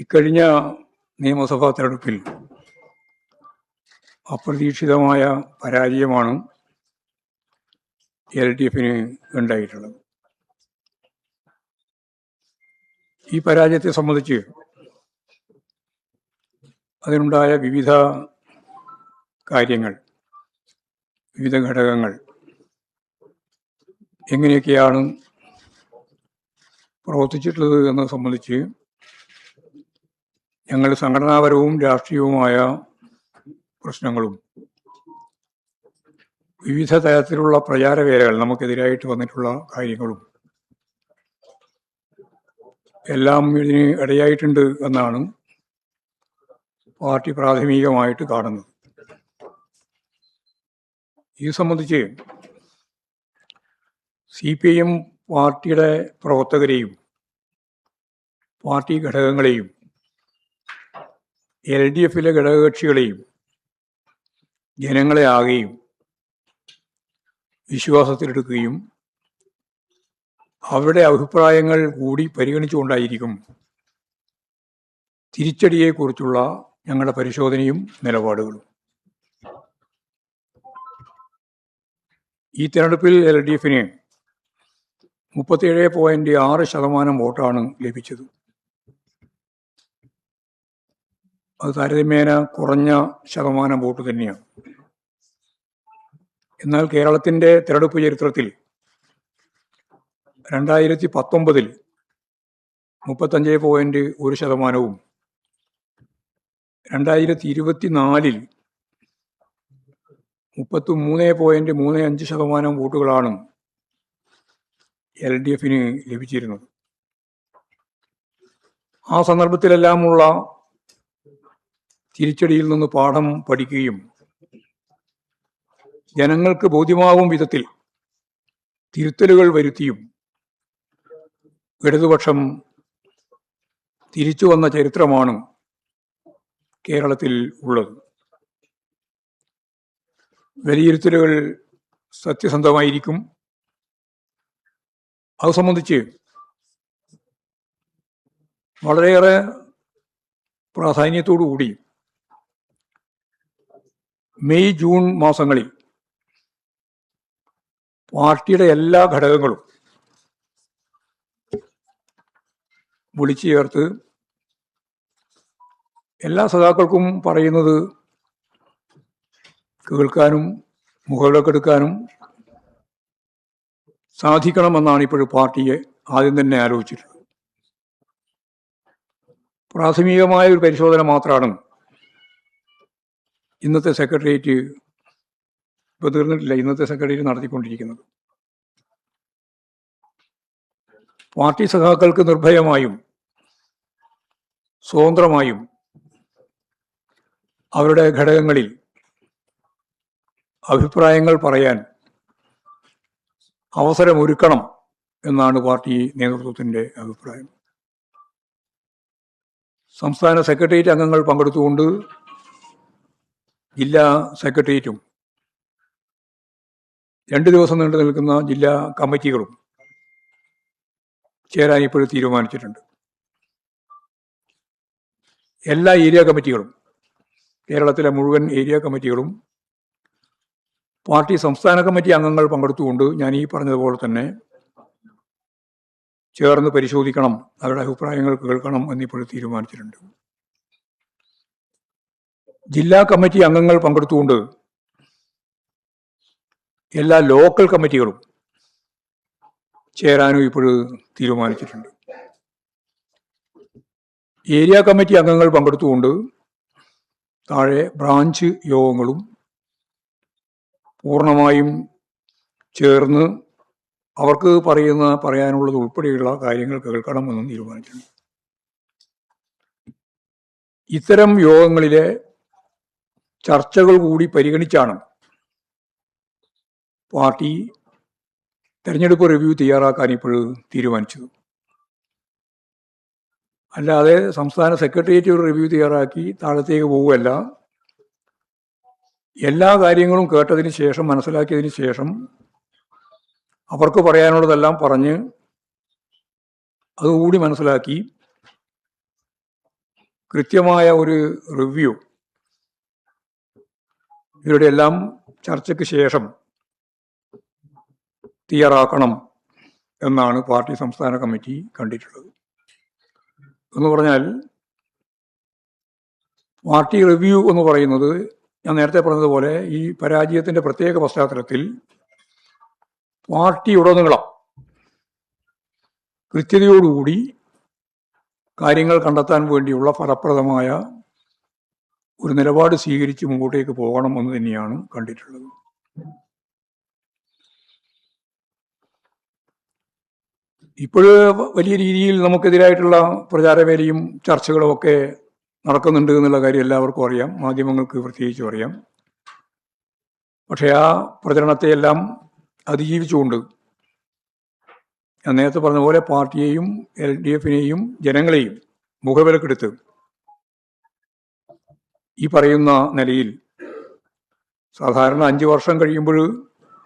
ഇക്കഴിഞ്ഞ നിയമസഭാ തെരഞ്ഞെടുപ്പിൽ അപ്രതീക്ഷിതമായ പരാജയമാണ് LDFന് ഉണ്ടായിട്ടുള്ളത്. ഈ പരാജയത്തെ സംബന്ധിച്ച് അതിനുണ്ടായ വിവിധ കാര്യങ്ങൾ, വിവിധ ഘടകങ്ങൾ എങ്ങനെയൊക്കെയാണ് പ്രവർത്തിച്ചിട്ടുള്ളത് എന്നത് സംബന്ധിച്ച് ഞങ്ങൾ സംഘടനാപരവും രാഷ്ട്രീയവുമായ പ്രശ്നങ്ങളും വിവിധ തരത്തിലുള്ള പ്രചാരവേലകൾ നമുക്കെതിരായിട്ട് വന്നിട്ടുള്ള കാര്യങ്ങളും എല്ലാം ഇതിന് ഇടയായിട്ടുണ്ട് എന്നാണ് പാർട്ടി പ്രാഥമികമായിട്ട് കാണുന്നത്. ഇത് സംബന്ധിച്ച് CPIM പാർട്ടിയുടെ പ്രവർത്തകരെയും പാർട്ടി ഘടകങ്ങളെയും LDFിലെ ഘടകകക്ഷികളെയും ജനങ്ങളെ ആകെയും വിശ്വാസത്തിലെടുക്കുകയും അവരുടെ അഭിപ്രായങ്ങൾ കൂടി പരിഗണിച്ചുകൊണ്ടായിരിക്കും തിരിച്ചടിയെക്കുറിച്ചുള്ള ഞങ്ങളുടെ പരിശോധനയും നിലപാടുകളും. ഈ തെരഞ്ഞെടുപ്പിൽ LDFന് 37.6% വോട്ടാണ് ലഭിച്ചത്. അത് താരതമ്യേന കുറഞ്ഞ ശതമാനം വോട്ട് തന്നെയാണ്. എന്നാൽ കേരളത്തിൻ്റെ തെരഞ്ഞെടുപ്പ് ചരിത്രത്തിൽ 2019 35.1%, 2024 33.35% വോട്ടുകളാണ് LDFന് ലഭിച്ചിരുന്നത്. ആ സന്ദർഭത്തിലെല്ലാമുള്ള തിരിച്ചടിയിൽ നിന്ന് പാഠം പഠിക്കുകയും ജനങ്ങൾക്ക് ബോധ്യമാകും വിധത്തിൽ തിരുത്തലുകൾ വരുത്തിയും ഇടതുപക്ഷം തിരിച്ചു വന്ന ചരിത്രമാണ് കേരളത്തിൽ ഉള്ളത്. വിലയിരുത്തലുകൾ സത്യസന്ധമായിരിക്കും. അത് സംബന്ധിച്ച് വളരെയേറെ പ്രാധാന്യത്തോടുകൂടി മെയ് ജൂൺ മാസങ്ങളിൽ പാർട്ടിയുടെ എല്ലാ ഘടകങ്ങളും വിളിച്ചു ചേർത്ത് എല്ലാ സഖാക്കൾക്കും പറയുന്നത് കേൾക്കാനും മുഖവിലക്കെടുക്കാനും സാധിക്കണമെന്നാണ് ഇപ്പോൾ പാർട്ടിയെ ആദ്യം തന്നെ ആലോചിച്ചിട്ടുള്ളത്. പ്രാഥമികമായ ഒരു പരിശോധന മാത്രമാണ് ഇന്നത്തെ സെക്രട്ടേറിയറ്റ് ഇപ്പോൾ തീർന്നിട്ടില്ല. ഇന്നത്തെ സെക്രട്ടേറിയറ്റ് നടത്തിക്കൊണ്ടിരിക്കുന്നത് പാർട്ടി സഖാക്കൾക്ക് നിർഭയമായും സ്വതന്ത്രമായും അവരുടെ ഘടകങ്ങളിൽ അഭിപ്രായങ്ങൾ പറയാൻ അവസരമൊരുക്കണം എന്നാണ് പാർട്ടി നേതൃത്വത്തിൻ്റെ അഭിപ്രായം. സംസ്ഥാന സെക്രട്ടേറിയറ്റ് അംഗങ്ങൾ പങ്കെടുത്തുകൊണ്ട് ജില്ലാ സെക്രട്ടേറിയറ്റും 2 ദിവസം നീണ്ടു നിൽക്കുന്ന ജില്ലാ കമ്മിറ്റികളും ചേരാൻ ഇപ്പോൾ തീരുമാനിച്ചിട്ടുണ്ട്. എല്ലാ ഏരിയ കമ്മിറ്റികളും, കേരളത്തിലെ മുഴുവൻ ഏരിയ കമ്മിറ്റികളും പാർട്ടി സംസ്ഥാന കമ്മിറ്റി അംഗങ്ങൾ പങ്കെടുത്തുകൊണ്ട് ഞാൻ ഈ പറഞ്ഞതുപോലെ തന്നെ ചേർന്ന് പരിശോധിക്കണം, അവരുടെ അഭിപ്രായങ്ങൾ കേൾക്കണം എന്നിപ്പോൾ തീരുമാനിച്ചിട്ടുണ്ട്. ജില്ലാ കമ്മിറ്റി അംഗങ്ങൾ പങ്കെടുത്തുകൊണ്ട് എല്ലാ ലോക്കൽ കമ്മിറ്റികളും ചേരാനും ഇപ്പോൾ തീരുമാനിച്ചിട്ടുണ്ട്. ഏരിയ കമ്മിറ്റി അംഗങ്ങൾ പങ്കെടുത്തുകൊണ്ട് താഴെ ബ്രാഞ്ച് യോഗങ്ങളും പൂർണ്ണമായും ചേർന്ന് അവർക്ക് പറയാനുള്ളത് ഉൾപ്പെടെയുള്ള കാര്യങ്ങൾ കേൾക്കണമെന്നും തീരുമാനിച്ചിട്ടുണ്ട്. ഇത്തരം യോഗങ്ങളിലെ ചർച്ചകൾ കൂടി പരിഗണിച്ചാണ് പാർട്ടി തെരഞ്ഞെടുപ്പ് റിവ്യൂ തയ്യാറാക്കാൻ ഇപ്പോൾ തീരുമാനിച്ചത്. അല്ലാതെ സംസ്ഥാന സെക്രട്ടേറിയറ്റ് ഒരു റിവ്യൂ തയ്യാറാക്കി താഴത്തേക്ക് പോവുകയല്ല. എല്ലാ കാര്യങ്ങളും കേട്ടതിന് ശേഷം, മനസ്സിലാക്കിയതിന് ശേഷം അവർക്ക് പറയാനുള്ളതെല്ലാം പറഞ്ഞ് അതുകൂടി മനസ്സിലാക്കി കൃത്യമായ ഒരു റിവ്യൂ ഇവരുടെ എല്ലാം ചർച്ചയ്ക്ക് ശേഷം തയ്യാറാക്കണം എന്നാണ് പാർട്ടി സംസ്ഥാന കമ്മിറ്റി കണ്ടിട്ടുള്ളത്. എന്ന് പറഞ്ഞാൽ പാർട്ടി റിവ്യൂ എന്ന് പറയുന്നത് ഞാൻ നേരത്തെ പറഞ്ഞതുപോലെ ഈ പരാജയത്തിന്റെ പ്രത്യേക പശ്ചാത്തലത്തിൽ പാർട്ടി ഉടനീളം കൃത്യതയോടുകൂടി കാര്യങ്ങൾ കണ്ടെത്താൻ വേണ്ടിയുള്ള ഫലപ്രദമായ ഒരു നിലപാട് സ്വീകരിച്ച് മുമ്പോട്ടേക്ക് പോകണം എന്ന് തന്നെയാണ് കണ്ടിട്ടുള്ളത്. ഇപ്പോഴ് വലിയ രീതിയിൽ നമുക്കെതിരായിട്ടുള്ള പ്രചാരവേലയും ചർച്ചകളും ഒക്കെ നടക്കുന്നുണ്ട് എന്നുള്ള കാര്യം എല്ലാവർക്കും അറിയാം, മാധ്യമങ്ങൾക്ക് പ്രത്യേകിച്ചും അറിയാം. പക്ഷേ ആ പ്രചരണത്തെയെല്ലാം അതിജീവിച്ചുകൊണ്ട് ഞാൻ നേരത്തെ പറഞ്ഞ പോലെ പാർട്ടിയെയും LDFനെയും ജനങ്ങളെയും മുഖവിലക്കെടുത്ത് ഈ പറയുന്ന നിലയിൽ സാധാരണ 5 വർഷം കഴിയുമ്പോൾ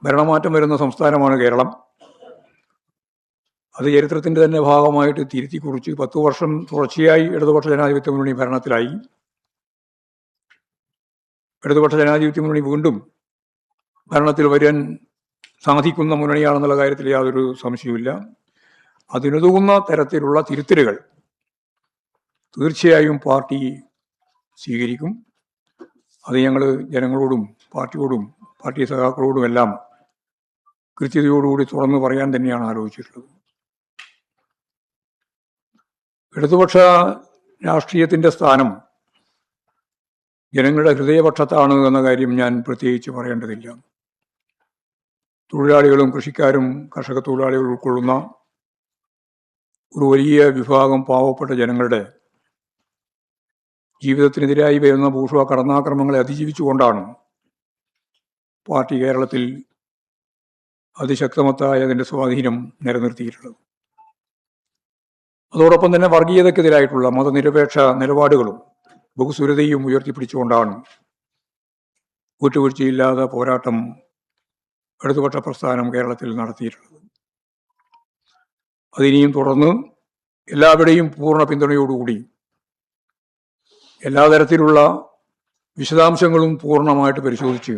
ഭരണമാറ്റം വരുന്ന സംസ്ഥാനമാണ് കേരളം. അത് ചരിത്രത്തിൻ്റെ തന്നെ ഭാഗമായിട്ട് തിരുത്തി കുറിച്ച് 10 വർഷം തുടർച്ചയായി ഇടതുപക്ഷ ജനാധിപത്യ മുന്നണി ഭരണത്തിലായി. ഇടതുപക്ഷ ജനാധിപത്യ മുന്നണി വീണ്ടും ഭരണത്തിൽ വരാൻ സാധിക്കുന്ന മുന്നണിയാണെന്നുള്ള കാര്യത്തിൽ യാതൊരു സംശയവുമില്ല. അതിനുതകുന്ന തരത്തിലുള്ള തിരുത്തലുകൾ തീർച്ചയായും പാർട്ടി സ്വീകരിക്കും. അത് ഞങ്ങൾ ജനങ്ങളോടും പാർട്ടിയോടും പാർട്ടി സഖാക്കളോടും എല്ലാം കൃത്യതയോടുകൂടി തുറന്നു പറയാൻ തന്നെയാണ് ആലോചിച്ചിട്ടുള്ളത്. ഇടതുപക്ഷ രാഷ്ട്രീയത്തിൻ്റെ സ്ഥാനം ജനങ്ങളുടെ ഹൃദയപക്ഷത്താണ് എന്ന കാര്യം ഞാൻ പ്രത്യേകിച്ച് പറയേണ്ടതില്ല. തൊഴിലാളികളും കൃഷിക്കാരും കർഷക തൊഴിലാളികളും ഉൾക്കൊള്ളുന്ന ഒരു വലിയ വിഭാഗം പാവപ്പെട്ട ജനങ്ങളുടെ ജീവിതത്തിനെതിരായി വരുന്ന ബൂർഷ്വാ കടന്നാക്രമങ്ങളെ അതിജീവിച്ചുകൊണ്ടാണ് പാർട്ടി കേരളത്തിൽ അതിശക്തമത്തായ അതിൻ്റെ സ്വാധീനം നിലനിർത്തിയിട്ടുള്ളത്. അതോടൊപ്പം തന്നെ വർഗീയതയ്ക്കെതിരായിട്ടുള്ള മതനിരപേക്ഷ നിലപാടുകളും ബഹുസ്വരതയും ഉയർത്തിപ്പിടിച്ചുകൊണ്ടാണ് വിട്ടുവീഴ്ചയില്ലാതെ പോരാട്ടം ഇടതുപക്ഷ പ്രസ്ഥാനം കേരളത്തിൽ നടത്തിയിട്ടുള്ളത്. അതിനിയും തുടർന്ന് എല്ലാവരുടെയും പൂർണ്ണ പിന്തുണയോടുകൂടി എല്ലാ തരത്തിലുള്ള വിശദാംശങ്ങളും പൂർണ്ണമായിട്ട് പരിശോധിച്ച്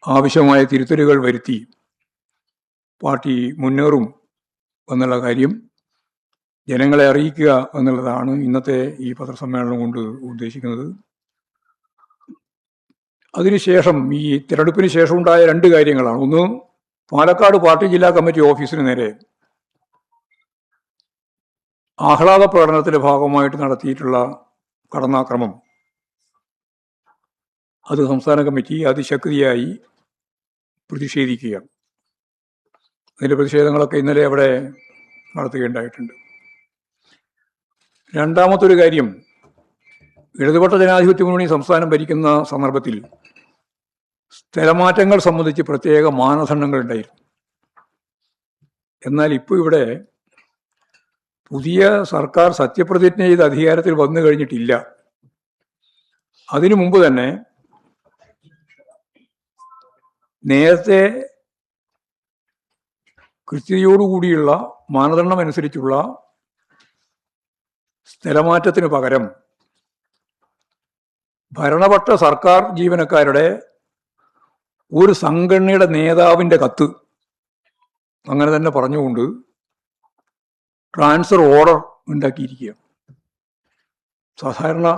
ആവശ്യമായ തിരുത്തലുകൾ വരുത്തി പാർട്ടി മുന്നേറും എന്നുള്ള കാര്യം ജനങ്ങളെ അറിയിക്കുക എന്നുള്ളതാണ് ഇന്നത്തെ ഈ പത്രസമ്മേളനം കൊണ്ട് ഉദ്ദേശിക്കുന്നത്. അതിനുശേഷം ഈ തിരഞ്ഞെടുപ്പിന് ശേഷം ഉണ്ടായ 2 കാര്യങ്ങളാണ്. ഒന്ന്, പാലക്കാട് പാർട്ടി ജില്ലാ കമ്മിറ്റി ഓഫീസിന് നേരെ ആഹ്ലാദ പ്രകടനത്തിന്റെ ഭാഗമായിട്ട് നടത്തിയിട്ടുള്ള കടന്നാക്രമം, അത് സംസ്ഥാന കമ്മിറ്റി അതിശക്തിയായി പ്രതിഷേധിക്കുകയാണ്. അതിൻ്റെ പ്രതിഷേധങ്ങളൊക്കെ ഇന്നലെ അവിടെ നടത്തുകയുണ്ടായിട്ടുണ്ട്. രണ്ടാമത്തൊരു കാര്യം, ഇടതുപക്ഷ ജനാധിപത്യ മുന്നണി സംസ്ഥാനം ഭരിക്കുന്ന സന്ദർഭത്തിൽ സ്ഥലമാറ്റങ്ങൾ സംബന്ധിച്ച് പ്രത്യേക മാനദണ്ഡങ്ങൾ ഉണ്ടായിരുന്നു. എന്നാൽ ഇപ്പോൾ ഇവിടെ പുതിയ സർക്കാർ സത്യപ്രതിജ്ഞ ചെയ്ത് അധികാരത്തിൽ വന്നു കഴിഞ്ഞിട്ടില്ല. അതിനു മുമ്പ് തന്നെ നേരത്തെ കൃത്യതയോടുകൂടിയുള്ള മാനദണ്ഡം അനുസരിച്ചുള്ള സ്ഥലമാറ്റത്തിന് പകരം ഭരണപക്ഷ സർക്കാർ ജീവനക്കാരുടെ ഒരു സംഘടനയുടെ നേതാവിൻ്റെ കത്ത് അങ്ങനെ തന്നെ പറഞ്ഞുകൊണ്ട് ട്രാൻസ്ഫർ ഓർഡർ ഉണ്ടാക്കിയിരിക്കുകയാണ്. സാധാരണ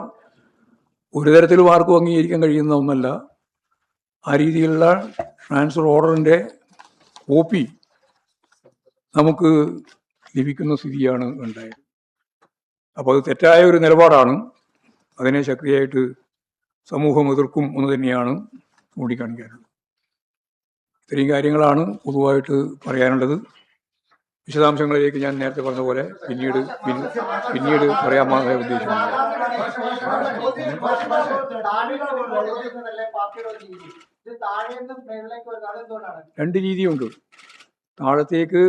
ഒരു തരത്തിലും ആർക്കും അംഗീകരിക്കാൻ കഴിയുന്ന ഒന്നല്ല. ആ രീതിയിലുള്ള ട്രാൻസ്ഫർ ഓർഡറിൻ്റെ കോപ്പി നമുക്ക് ലഭിക്കുന്ന സ്ഥിതിയാണ് ഉണ്ടായത്. അപ്പോൾ അത് തെറ്റായ ഒരു നിലപാടാണ്. അതിനെ ശക്തിയായിട്ട് സമൂഹം എതിർക്കും എന്ന് തന്നെയാണ് ചൂണ്ടിക്കാണിക്കാനുള്ളത്. ഇത്രയും കാര്യങ്ങളാണ് പൊതുവായിട്ട് പറയാനുള്ളത്. വിശദാംശങ്ങളിലേക്ക് ഞാൻ നേരത്തെ പറഞ്ഞ പോലെ പിന്നീട് പറയാമെന്ന് ഉദ്ദേശിക്കുന്നു. രണ്ട് രീതിയുണ്ട്. താഴത്തേക്ക്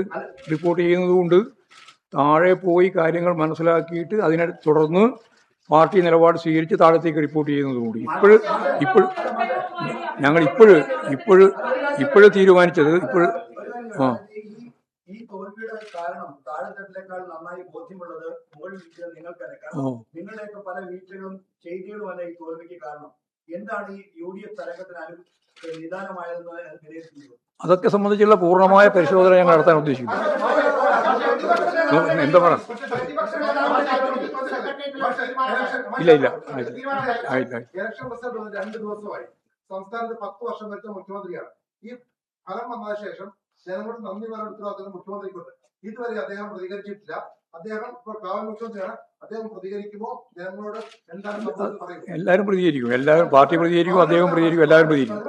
റിപ്പോർട്ട് ചെയ്യുന്നതുകൊണ്ട് താഴെ പോയി കാര്യങ്ങൾ മനസ്സിലാക്കിയിട്ട് അതിനെ തുടർന്ന് പാർട്ടി നിലപാട് സ്വീകരിച്ച് താഴത്തേക്ക് റിപ്പോർട്ട് ചെയ്യുന്നതുകൂടി ഞങ്ങൾ ഇപ്പോഴ് തീരുമാനിച്ചത് ഈ തോൽവിയുടെ കാരണം താഴെത്തട്ടിലേക്കാൾ നന്നായി ബോധ്യമുള്ളത് മുകളിൽ ഇരിക്കുന്ന നിങ്ങൾക്കല്ല. കാരണം നിങ്ങളുടെയൊക്കെ പല വീഴ്ചകളും ചെയ്തികളുമല്ല ഈ തോൽവിക്ക് കാരണം. എന്താണ് ഈ UDF തരംഗത്തിന് നിദാനമായതെന്ന് വിലയിരുത്തുന്നത്? അതൊക്കെ സംബന്ധിച്ചുള്ള പൂർണ്ണമായ പരിശോധന ഞങ്ങൾ നടത്താൻ ഉദ്ദേശിക്കുന്നു. എന്താ പറയുക? ഇല്ല ഇലക്ഷൻ റിസൾട്ട് 2 ദിവസമായി. സംസ്ഥാനത്ത് 10 വർഷം ഭരിച്ച മുഖ്യമന്ത്രിയാണ്. ഈ ഫലം വന്ന ശേഷം ജനങ്ങളോട് നന്ദി പറയാൻ ഉത്തരവാദിത്തം മുഖ്യമന്ത്രിക്കുണ്ട്. ഇതുവരെ അദ്ദേഹം പ്രതികരിച്ചിട്ടില്ല. അദ്ദേഹം ഇപ്പോൾ കാവൽ മുഖ്യമന്ത്രിയാണ്. അദ്ദേഹം പ്രതികരിക്കുമോ? ജനങ്ങളോട് എന്താണ് പറയുന്നത്? എല്ലാവരും പ്രതികരിക്കും. എല്ലാവരും പാർട്ടി പ്രതികരിക്കും, അദ്ദേഹം പ്രതികരിക്കും, എല്ലാവരും പ്രതികരിക്കും.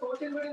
Social media